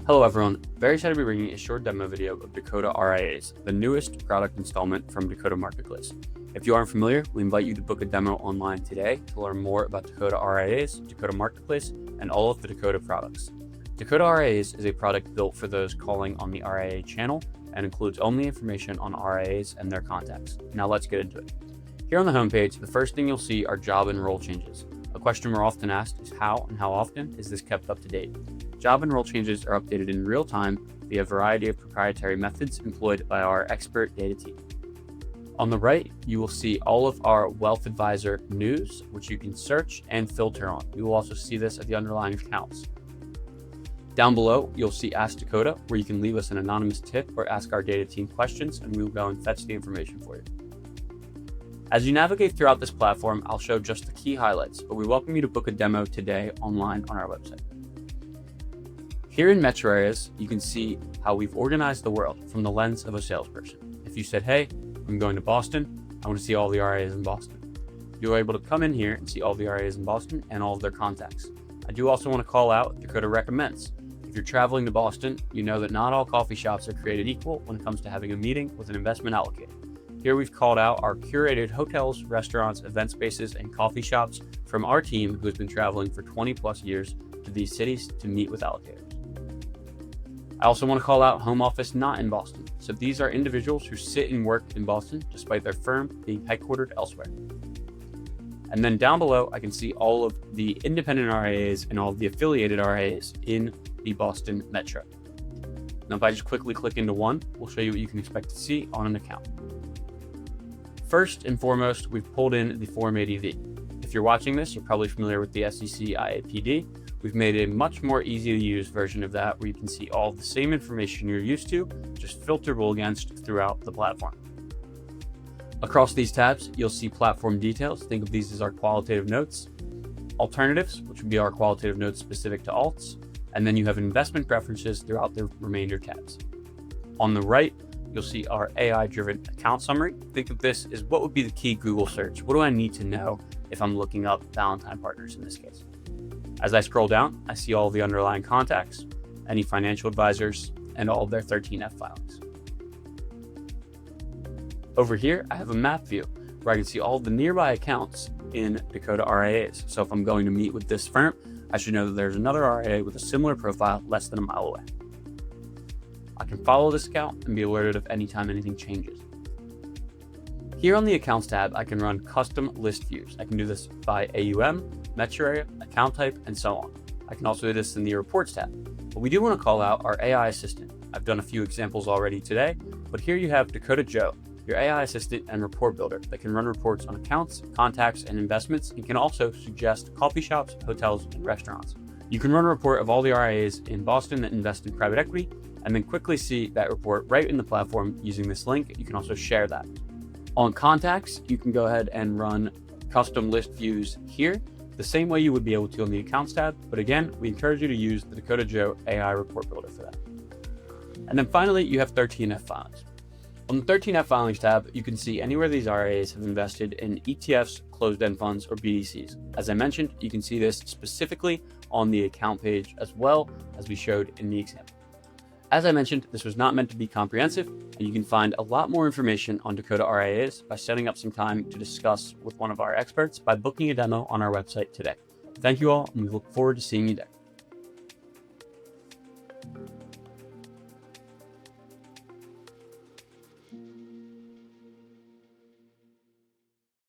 Hello everyone, very excited to be bringing a short demo video of Dakota RIAs, the newest product installment from Dakota Marketplace. If you aren't familiar, we invite you to book a demo online today to learn more about Dakota RIAs, Dakota Marketplace, and all of the Dakota products. Dakota RIAs is a product built for those calling on the RIA channel and includes only information on RIAs and their contacts. Now let's get into it. Here on the homepage, the first thing you'll see are job and role changes. A question we're often asked is how and how often is this kept up to date? Job and role changes are updated in real time via a variety of proprietary methods employed by our expert data team. On the right, you will see all of our Wealth Advisor news, which you can search and filter on. You will also see this at the underlying accounts. Down below, you'll see Ask Dakota, where you can leave us an anonymous tip or ask our data team questions, and we will go and fetch the information for you. As you navigate throughout this platform, I'll show just the key highlights, but we welcome you to book a demo today online on our website. Here in metro areas, you can see how we've organized the world from the lens of a salesperson. If you said, hey, I'm going to Boston, I want to see all the RIAs in Boston. You're able to come in here and see all the RIAs in Boston and all of their contacts. I do also want to call out Dakota Recommends. If you're traveling to Boston, you know that not all coffee shops are created equal when it comes to having a meeting with an investment allocator. Here we've called out our curated hotels, restaurants, event spaces, and coffee shops from our team who has been traveling for 20 plus years to these cities to meet with allocators. I also want to call out home office not in Boston. So these are individuals who sit and work in Boston despite their firm being headquartered elsewhere. And then down below, I can see all of the independent RIAs and all of the affiliated RIAs in the Boston metro. Now, if I just quickly click into one, we'll show you what you can expect to see on an account. First and foremost, we've pulled in the Form ADV. If you're watching this, you're probably familiar with the SEC IAPD. We've made a much more easy to use version of that where you can see all of the same information you're used to, just filterable against throughout the platform. Across these tabs, you'll see platform details. Think of these as our qualitative notes. Alternatives, which would be our qualitative notes specific to alts. And then you have investment preferences throughout the remainder tabs. On the right, you'll see our AI-driven account summary. Think of this as what would be the key Google search. What do I need to know if I'm looking up Valentine Partners in this case? As I scroll down, I see all of the underlying contacts, any financial advisors, and all of their 13F filings. Over here, I have a map view where I can see all of the nearby accounts in Dakota RIAs. So if I'm going to meet with this firm, I should know that there's another RIA with a similar profile less than a mile away. I can follow this account and be alerted of any time anything changes. Here on the Accounts tab, I can run custom list views. I can do this by AUM, metro area, account type, and so on. I can also do this in the Reports tab. But we do want to call out our AI assistant. I've done a few examples already today, but here you have Dakota Joe, your AI assistant and report builder that can run reports on accounts, contacts, and investments, and can also suggest coffee shops, hotels, and restaurants. You can run a report of all the RIAs in Boston that invest in private equity, and then quickly see that report right in the platform using this link. You can also share that. On contacts, you can go ahead and run custom list views here, the same way you would be able to on the Accounts tab, but again, we encourage you to use the Dakota Joe AI report builder for that. And then finally, you have 13F filings. On the 13F filings tab, you can see anywhere these RIAs have invested in ETFs, closed-end funds, or BDCs. As I mentioned, you can see this specifically on the account page as well as we showed in the example. As I mentioned, this was not meant to be comprehensive, and you can find a lot more information on Dakota RIAs by setting up some time to discuss with one of our experts by booking a demo on our website today. Thank you all, and we look forward to seeing you there.